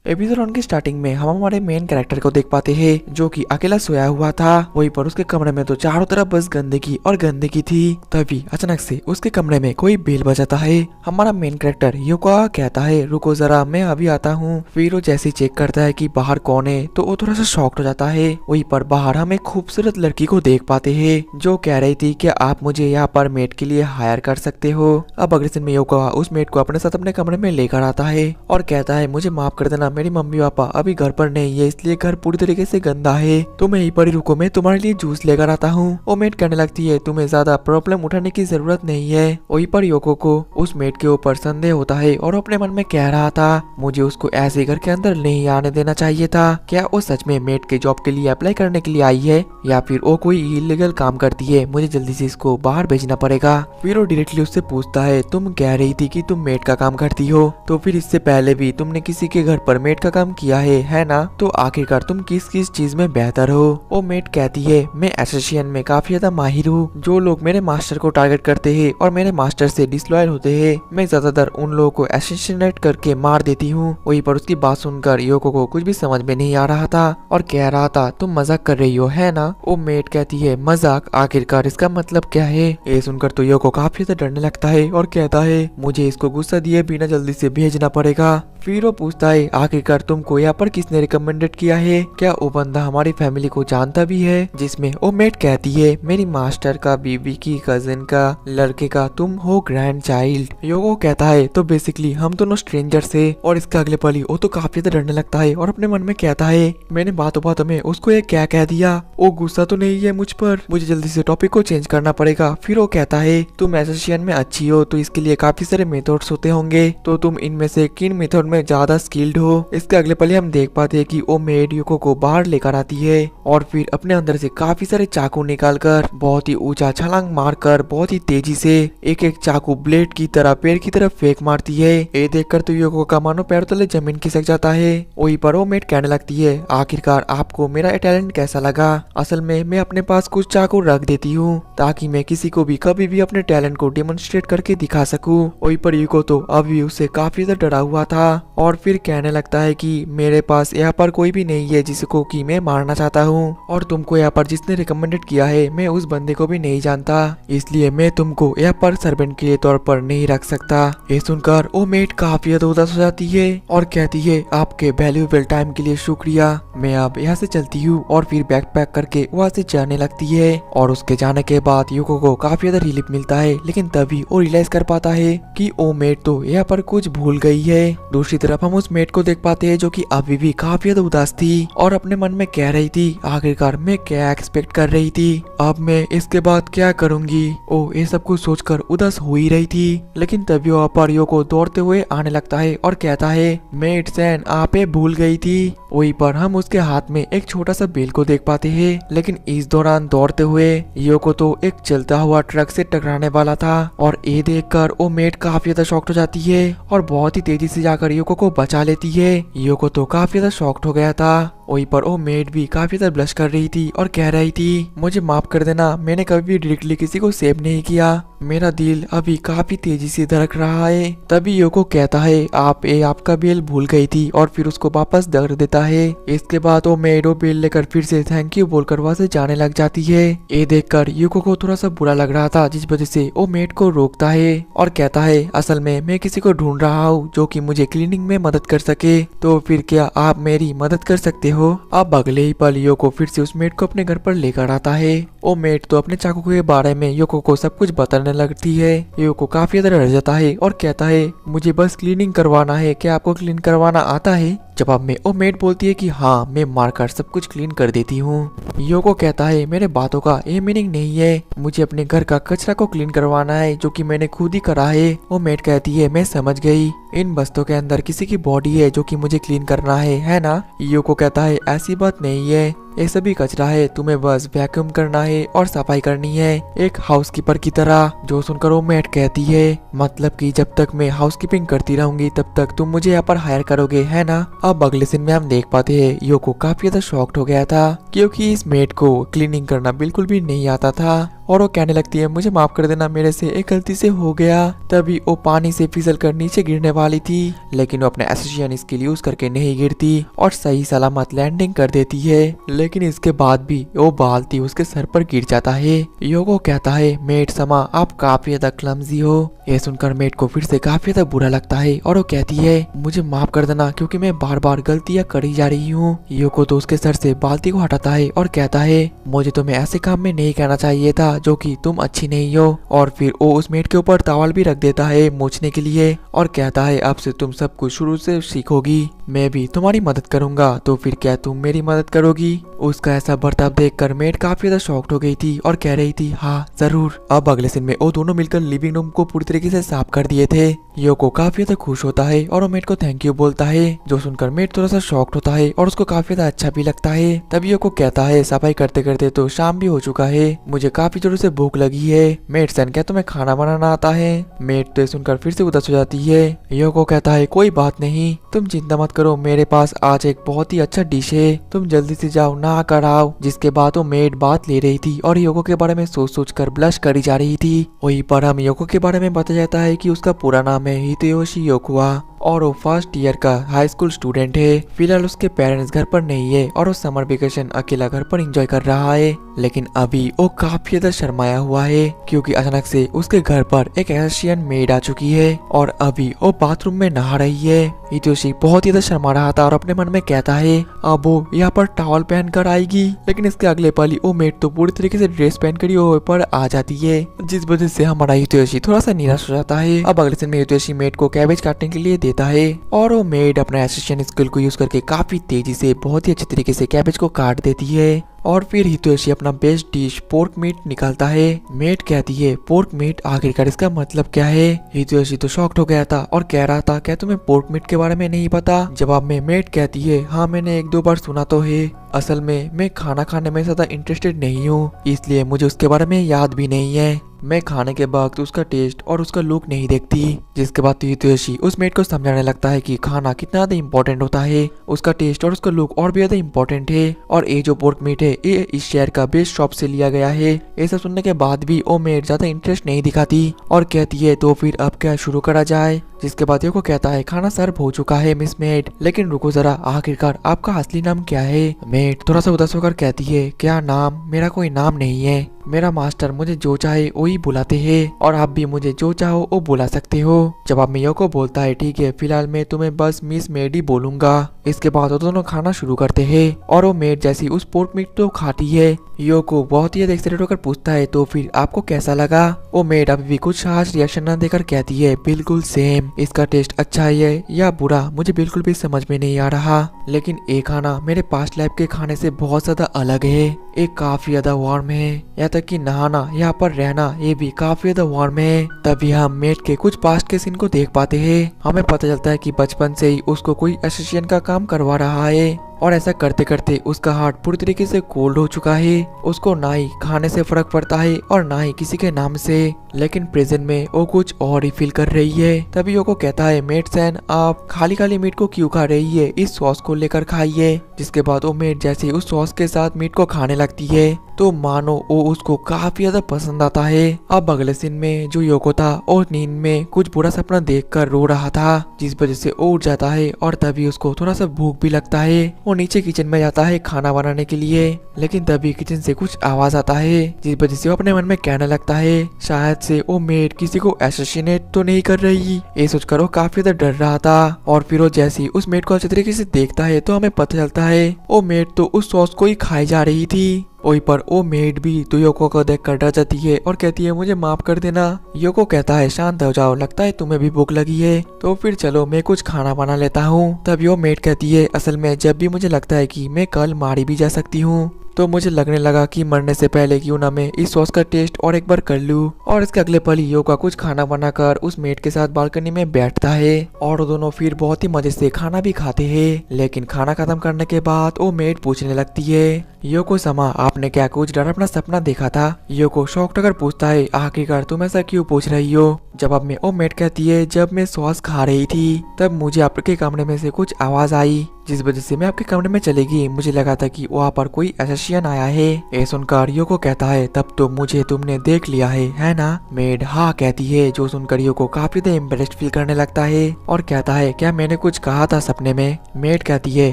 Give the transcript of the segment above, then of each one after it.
Episode 1 की starting में हम हमारे मेन कैरेक्टर को देख पाते हैं जो कि अकेला सोया हुआ था। वहीं पर उसके कमरे में तो चारों तरफ बस गंदगी और गंदगी थी। तभी अचानक से उसके कमरे में कोई बेल बजाता है। हमारा मेन कैरेक्टर योको कहता है रुको जरा मैं अभी आता हूँ। फिर वो जैसे चेक करता है कि बाहर कौन है तो वो थोड़ा सा शॉक्ड हो जाता है। वहीं पर बाहर हम एक खूबसूरत लड़की को देख पाते हैं जो कह रही थी कि आप मुझे यहाँ पर मेड के लिए हायर कर सकते हो। अब अगले दिन में योको उस मेड को अपने साथ अपने कमरे में लेकर आता है और कहता है मुझे माफ कर देना, मेरी मम्मी पापा अभी घर पर नहीं है इसलिए घर पूरी तरीके से गंदा है, तो मैं यहीं पर ही रुको, मैं तुम्हारे लिए जूस लेकर आता हूँ। वो मेड कहने लगती है तुम्हें ज्यादा प्रॉब्लम उठाने की जरूरत नहीं है। वहीं पर योको को उस मेड के ऊपर संदेह होता है और अपने मन में कह रहा था मुझे उसको ऐसे घर के अंदर नहीं आने देना चाहिए था। क्या वो सच में मेड के जॉब के लिए अप्लाई करने के लिए आई है या फिर वो कोई इलीगल काम करती है, मुझे जल्दी से इसको बाहर भेजना पड़ेगा। फिर वो डायरेक्टली उससे पूछता है तुम कह रही थी कि तुम मेड का काम करती हो, तो फिर इससे पहले भी तुमने किसी के घर पर मेड का काम किया है ना? तो आखिरकार तुम किस किस चीज में बेहतर हो? वो मेड कहती है मैं एसोसिएशन में काफी ज्यादा माहिर हूँ। जो लोग मेरे मास्टर को टारगेट करते हैं और मेरे मास्टर से डिसलॉयल होते हैं मैं ज्यादातर उन लोगों को एसेसिनेट करके मार देती हूँ। वहीं पर उसकी बात सुनकर योको को कुछ भी समझ में नहीं आ रहा था और कह रहा था तुम मजाक कर रही हो है ना? वो मेड कहती है मजाक, आखिरकार इसका मतलब क्या है? ये सुनकर तो योको काफी ज्यादा डरने लगता है और कहता है मुझे इसको गुस्सा दिए बिना जल्दी से भेजना पड़ेगा। फिर वो पूछता है आखिरकार तुमको यहाँ पर किसने रिकमेंडेड किया है? क्या वो बंदा हमारी फैमिली को जानता भी है? जिसमें वो मेड कहती है मेरी मास्टर का बीबी की कजिन का लड़के का तुम हो ग्रैंड चाइल्ड। योको कहता है तो बेसिकली हम दोनों स्ट्रेंजर से। और इसके अगले पल ही वो तो काफी ज्यादा डरने लगता है और अपने मन में कहता है मैंने बातों बातों में उसको ये क्या कह दिया, वो गुस्सा तो नहीं है मुझ पर, मुझे जल्दी से टॉपिक को चेंज करना पड़ेगा। फिर वो कहता है तुम एसोसिएशन में अच्छी हो तो इसके लिए काफी सारे मेथड्स होते होंगे, तो तुम इनमें से किन मेथड में ज्यादा स्किल्ड हो? इसके अगले पल हम देख पाते हैं कि वो मेड योको को बाहर लेकर आती है और फिर अपने अंदर से काफी सारे चाकू निकालकर बहुत ही ऊंचा छलांग मारकर बहुत ही तेजी से एक एक चाकू ब्लेड की तरह पैर की तरफ फेंक मारती है। ये देखकर तो योको का मानो पैर तले जमीन खिसक जाता है। वहीं पर वो मेड कहने लगती है आखिरकार आपको मेरा टैलेंट कैसा लगा? असल में मैं अपने पास कुछ चाकू रख देती हूँ ताकि मैं किसी को भी कभी भी अपने टैलेंट को डेमोन्स्ट्रेट करके दिखा सकूं। वहीं पर योको तो अभी उससे काफी ज्यादा डरा हुआ था और फिर कहने लगता है कि मेरे पास यहाँ पर कोई भी नहीं है जिसको कि मैं मारना चाहता हूँ और तुमको यहाँ पर जिसने रिकमेंडेड किया है मैं उस बंदे को भी नहीं जानता, इसलिए मैं तुमको यहाँ पर सर्वेंट के तौर पर नहीं रख सकता। ये सुनकर वो मेड काफी ज्यादा उदास हो जाती है और कहती है आपके वैल्यूएबल टाइम के लिए शुक्रिया, मैं अब यहाँ से चलती हूँ। और फिर बैग पैक करके वहाँ से जाने लगती है और उसके जाने के बाद योको को काफी ज्यादा रिलीफ मिलता है, लेकिन तभी वो रियलाइज कर पाता है कि वो मेड तो यहाँ पर कुछ भूल गई है। दूसरी तरफ हम उस मेड को देख पाते हैं जो कि अभी भी काफी ज्यादा उदास थी और अपने मन में कह रही थी आखिरकार मैं क्या एक्सपेक्ट कर रही थी, अब मैं इसके बाद क्या करूंगी। ओ ये सब कुछ सोचकर उदास हो ही रही थी, लेकिन तभी वहाँ पर योको दौड़ते हुए आने लगता है और कहता है मेड सैन आप ये भूल गई थी। वहीं पर हम उसके हाथ में एक छोटा सा बेल को देख पाते हैं, लेकिन इस दौरान दौड़ते हुए योको तो एक चलता हुआ ट्रक से टकराने वाला था और ये देखकर वो मेड काफी ज्यादा शॉक्ड हो जाती है और बहुत ही तेजी से जाकर योको को बचा लेती है। योको तो काफी ज्यादा शॉक्ड हो गया था। वहीं पर वो मेड भी काफी ज्यादा ब्लश कर रही थी और कह रही थी मुझे माफ कर देना, मैंने कभी भी डायरेक्टली किसी को सेव नहीं किया, मेरा दिल अभी काफी तेजी से धड़क रहा है। तभी योको कहता है आप आपका बेल भूल गई थी और फिर उसको वापस धर देता है। इसके बाद वो मेड वो बेल लेकर फिर से थैंक यू बोलकर वहां से जाने लग जाती है। ये देखकर योको को थोड़ा सा बुरा लग रहा था जिस वजह से वो मेड को रोकता है और कहता है असल में मैं किसी को ढूंढ रहा हूँ जो कि मुझे क्लीनिंग में मदद कर सके, तो फिर क्या आप मेरी मदद कर सकते हो? अब अगले ही पल योको फिर से उस मेड को अपने घर पर लेकर आता है। वो मेड तो अपने चाकू के बारे में योको को सब कुछ बताने लगती है। योको काफी ज्यादा डर जाता है और कहता है मुझे बस क्लीनिंग करवाना है, क्या आपको क्लीन करवाना आता है? जवाब में वो मेड बोलती है कि हाँ मैं मारकर सब कुछ क्लीन कर देती हूँ। योको कहता है मेरे बातों का ये मीनिंग नहीं है, मुझे अपने घर का कचरा को क्लीन करवाना है जो कि मैंने खुद ही करा है। वो मेड कहती है मैं समझ गई, इन बस्तों के अंदर किसी की बॉडी है जो कि मुझे क्लीन करना है ना? योको कहता है ऐसी बात नहीं है, ये सभी कचरा है, तुम्हें बस वैक्यूम करना है और सफाई करनी है एक हाउसकीपर की तरह। जो सुनकर वो मेड कहती है मतलब कि जब तक मैं हाउसकीपिंग करती रहूंगी तब तक तुम मुझे यहाँ पर हायर करोगे है ना? अब अगले सीन में हम देख पाते हैं योको काफी ज्यादा शॉक्ड हो गया था क्योंकि इस मेड को क्लीनिंग करना बिल्कुल भी नहीं आता था। और वो कहने लगती है मुझे माफ कर देना, मेरे से एक गलती से हो गया। तभी वो पानी से फिसल कर नीचे गिरने वाली थी, लेकिन वो अपने एसोसिएशन स्किल यूज करके नहीं गिरती और सही सलामत लैंडिंग कर देती है। लेकिन इसके बाद भी वो बाल्टी उसके सर पर गिर जाता है। योको कहता है मेट समा आप काफी ज्यादा क्लमजी हो। ये सुनकर मेट को फिर से काफी ज्यादा बुरा लगता है और वो कहती है मुझे माफ कर देना क्योंकि मैं बार बार गलतियां करी जा रही हूँ। योको तो उसके सर से बाल्टी को हटाता है और कहता है मुझे तुम्हें ऐसे काम में नहीं कहना चाहिए था जो कि तुम अच्छी नहीं हो। और फिर वो उस मेट के ऊपर टॉवल भी रख देता है मोचने के लिए और कहता है अब से तुम सब कुछ शुरू से सीखोगी, मैं भी तुम्हारी मदद करूंगा, तो फिर क्या तुम मेरी मदद करोगी। उसका ऐसा बर्ताव देखकर मेट काफी ज्यादा शॉक्ड हो गई थी और कह रही थी हाँ जरूर। अब अगले सीन में वो दोनों मिलकर लिविंग रूम को पूरी तरीके से साफ कर दिए थे। योको काफी ज्यादा खुश होता है और वो मेट को थैंक यू बोलता है, जो सुनकर मेट थोड़ा सा शॉक्ड होता है और उसको काफी ज्यादा अच्छा भी लगता है। तभी योको कहता है सफाई करते करते तो शाम भी हो चुका है, मुझे काफी जोरों से भूख लगी है। मेट सन क्या तुम्हें खाना बनाना आता है। मेट तो सुनकर फिर से उदास हो जाती है। योको कहता है कोई बात नहीं, तुम चिंता मत करो, मेरे पास आज एक बहुत ही अच्छा डिश है, तुम जल्दी से जाओ नहा कर आओ। जिसके बाद वो मेट बात ले रही थी और योको के बारे में सोच सोच कर ब्लश करी जा रही थी। वहीं पर हम योको के बारे में पता जाता है कि उसका पूरा नाम है हितेयोशी योकुआ और वो फर्स्ट ईयर का हाई स्कूल स्टूडेंट है। फिलहाल उसके पेरेंट्स घर पर नहीं है और वो समर वेकेशन अकेला घर पर एंजॉय कर रहा है। लेकिन अभी वो काफी ज्यादा शर्माया हुआ है क्योंकि अचानक से उसके घर पर एक एशियन मेड आ चुकी है और अभी वो बाथरूम में नहा रही है। हितेयोशी बहुत ही ज्यादा शर्मा रहा था और अपने मन में कहता है अब वो यहाँ पर टॉवल पहन कर आएगी, लेकिन इसके अगले पल ही वो मेड तो पूरी तरीके से ड्रेस पहन कर ही पर आ जाती है, जिस वजह से हमारा हितेयोशी थोड़ा सा निराश हो जाता है। अब अगले दिन में हितेयोशी मेड को कैबेज काटने के लिए देता है और वो मेड अपना एसिस्टेंट स्किल को यूज करके काफी तेजी से बहुत ही अच्छे तरीके से कैबेज को काट देती है। और फिर हितेयोशी अपना बेस्ट डिश पोर्क मीट निकालता है। मेड कहती है पोर्क मीट आखिरकार इसका मतलब क्या है। हितेयोशी तो शॉक्ड हो गया था और कह रहा था क्या तुम्हें पोर्क मीट के बारे में नहीं पता। जवाब में मेड कहती है हाँ मैंने एक दो बार सुना तो है, असल में मैं खाना खाने में ज्यादा इंटरेस्टेड नहीं हूँ, इसलिए मुझे उसके बारे में याद भी नहीं है। मैं खाने के वक्त उसका टेस्ट और उसका लुक नहीं देखती। जिसके बाद हितेयोशी उस मेड को समझाने लगता है कि खाना कितना ज्यादा इम्पोर्टेंट होता है, उसका टेस्ट और उसका लुक और भी ज्यादा इम्पोर्टेंट है और ये जो पोर्क मीट है ये इस शहर का बेस्ट शॉप से लिया गया है। ये सब सुनने के बाद भी वो मेड ज्यादा इंटरेस्ट नहीं दिखाती और कहती है तो फिर अब क्या शुरू करा जाए। जिसके बाद योको कहता है खाना सर्व हो चुका है मिस मेड, लेकिन रुको जरा, आखिरकार आपका असली नाम क्या है। मेड थोड़ा सा उदास होकर कहती है क्या नाम, मेरा कोई नाम नहीं है, मेरा मास्टर मुझे जो चाहे वही बुलाते हैं और आप भी मुझे जो चाहो वो बुला सकते हो। जवाब में योको बोलता है ठीक है, फिलहाल मैं तुम्हें बस मिस मेड ही बोलूंगा। इसके बाद वो दोनों खाना शुरू करते हैं और वो मेड जैसी उस पोर्क मीट तो खाती है। योको बहुत ही एक्साइटेड होकर पूछता है तो फिर आपको कैसा लगा। वो मेड अभी भी कुछ खास रिएक्शन न देकर कहती है बिल्कुल सेम, इसका टेस्ट अच्छा है या बुरा मुझे बिल्कुल भी समझ में नहीं आ रहा, लेकिन ये खाना मेरे पास्ट लाइफ के खाने से बहुत ज्यादा अलग है, ये काफी ज्यादा वार्म है, यहाँ तक कि नहाना यहाँ पर रहना ये भी काफी ज्यादा वार्म है। तभी हम मेड के कुछ पास्ट के सीन को देख पाते हैं। हमें पता चलता है कि बचपन से ही उसको कोई एसोसिएशन का काम करवा रहा है और ऐसा करते करते उसका हार्ट पूरी तरीके से कोल्ड हो चुका है। उसको ना ही खाने से फर्क पड़ता है और ना ही किसी के नाम से, लेकिन प्रेजेंट में वो कुछ और ही फील कर रही है। तभी योको कहता है मेड सैन आप खाली खाली मीट को क्यों खा रही है, इस सॉस को लेकर खाइए। जिसके बाद वो मेड जैसे उस सॉस के साथ मीट को खाने लगती है तो मानो वो उसको काफी ज्यादा पसंद आता है। अब अगले सीन में जो योको था और नींद में कुछ बुरा सपना देखकर रो रहा था, जिस वजह से वो उठ जाता है और तभी उसको थोड़ा सा भूख भी लगता है। वो नीचे किचन में जाता है खाना बनाने के लिए, लेकिन तभी किचन से कुछ आवाज आता है, जिस वजह से वो अपने मन में कहने लगता है शायद से वो मेड किसी को असैसिनेट तो नहीं कर रही। ये सोचकर वो काफी ज्यादा डर रहा था और फिर वो जैसे ही उस मेड को अच्छे तरीके से देखता है तो हमें पता चलता है वो मेड तो उस सॉस को ही खाई जा रही थी। वहीं पर वो मेड भी तो योको को देख कर डर जाती है और कहती है मुझे माफ कर देना। योको कहता है शांत हो जाओ, लगता है तुम्हें भी भूख लगी है, तो फिर चलो मैं कुछ खाना बना लेता हूँ। तभी वो मेड कहती है असल में जब भी मुझे लगता है कि मैं कल मारी भी जा सकती हूँ तो मुझे लगने लगा कि मरने से पहले क्यों ना मैं इस सॉस का टेस्ट और एक बार कर लूं। और इसके अगले पल ही योगा कुछ खाना बनाकर उस मेड के साथ बालकनी में बैठता है और दोनों फिर बहुत ही मजे से खाना भी खाते हैं। लेकिन खाना खत्म करने के बाद वो मेड पूछने लगती है योको समा आपने क्या कुछ डर अपना सपना देखा था। योको शॉक्ड होकर पूछता है आखिरकार तुम ऐसा क्यों पूछ रही हो। जवाब में वो मेड कहती है जब मैं सॉस खा रही थी तब मुझे आपके कमरे में से कुछ आवाज आई, जिस वजह से मैं आपके कमरे में चली गई। मुझे लगा था कि वहाँ पर कोई एसेसियन आया है। ये सुनकर योको कहता है तब तो मुझे तुमने देख लिया है ना? मेड हाँ कहती है, जो सुनकर योको काफी ज्यादा एम्बेरेस्ड फील करने लगता है और कहता है क्या मैंने कुछ कहा था सपने में? मेड कहती है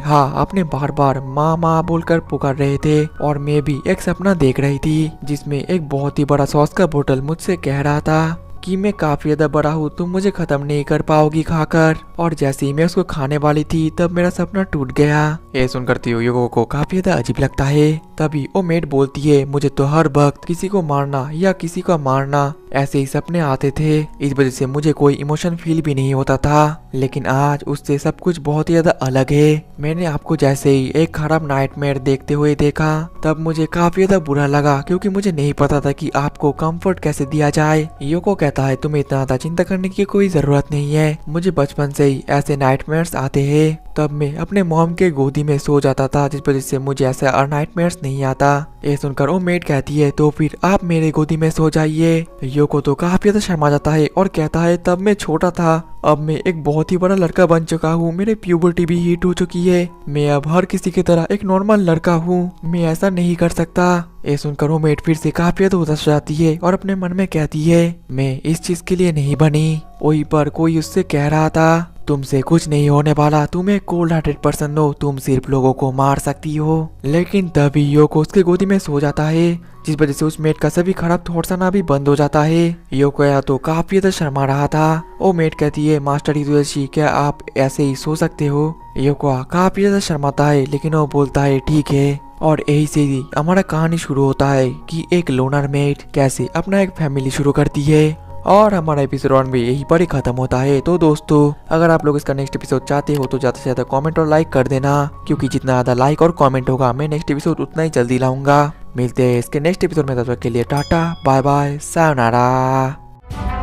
हाँ, आपने बार बार माँ माँ बोलकर पुकार रहे थे और मैं भी एक सपना देख रही थी जिसमें एक बहुत ही बड़ा सॉस का बोतल मुझसे कह रहा था कि मैं काफी ज्यादा बड़ा हूँ, तुम मुझे खत्म नहीं कर पाओगी खाकर। और जैसे ही मैं उसको खाने वाली थी तब मेरा सपना टूट गया। ये सुनकर योको को काफी ज्यादा अजीब लगता है। तभी वो मेड बोलती है मुझे तो हर वक्त किसी को मारना या किसी को मारना ऐसे ही सपने आते थे, इस वजह से मुझे कोई इमोशन फील भी नहीं होता था। लेकिन आज उससे सब कुछ बहुत ही ज्यादा अलग है। मैंने आपको जैसे ही एक खराब नाइटमेयर देखते हुए देखा तब मुझे काफी ज्यादा बुरा लगा, क्योंकि मुझे नहीं पता था कि आपको कंफर्ट कैसे दिया जाए। योको कहता है तुम्हें इतना ज्यादा चिंता करने की कोई जरूरत नहीं है, मुझे बचपन से ही ऐसे नाइटमेयर्स आते हैं। तब मैं अपने मॉम के गोदी में सो जाता था, जिस वजह से मुझे ऐसा नाइटमेयर्स नहीं आता। ये सुनकर वो मेड कहती है तो फिर आप मेरे गोदी में सो जाइए। योको तो काफी ज्यादा शर्मा जाता है और कहता है तब मैं छोटा था, अब मैं एक बहुत ही बड़ा लड़का बन चुका हूँ, मेरे प्यूबर्टी भी हिट हो चुकी है, मैं अब हर किसी की तरह एक नॉर्मल लड़का हूँ, मैं ऐसा नहीं कर सकता। ये सुनकर वो मेड फिर से काफी ज्यादा उदास हो जाती है और अपने मन में कहती है मैं इस चीज के लिए नहीं बनी। वहीं पर कोई उससे कह रहा था तुमसे कुछ नहीं होने वाला, तुम एक कोल्ड हार्टेड पर्सन हो, तुम सिर्फ लोगों को मार सकती हो। लेकिन तभी योको उसके गोदी में सो जाता है, जिस वजह से उस मेड का सभी खराब थॉट्स आना भी बंद हो जाता है। योको या तो काफी ज्यादा शर्मा रहा था। वो मेड कहती है मास्टर हितोशी क्या आप ऐसे ही सो सकते हो? योको काफी ज्यादा शर्माता है, लेकिन वो बोलता है ठीक है। और यही से ही हमारा कहानी शुरू होता है कि एक लोनर मेड कैसे अपना एक फैमिली शुरू करती है। और हमारा एपिसोड 1 भी यही पर ही खत्म होता है। तो दोस्तों अगर आप लोग इसका नेक्स्ट एपिसोड चाहते हो तो ज्यादा से ज्यादा कमेंट और लाइक कर देना, क्योंकि जितना ज्यादा लाइक और कमेंट होगा मैं नेक्स्ट एपिसोड उतना ही जल्दी लाऊंगा। मिलते हैं इसके नेक्स्ट एपिसोड में, तब तक के लिए टाटा बाय बाय सायोनारा।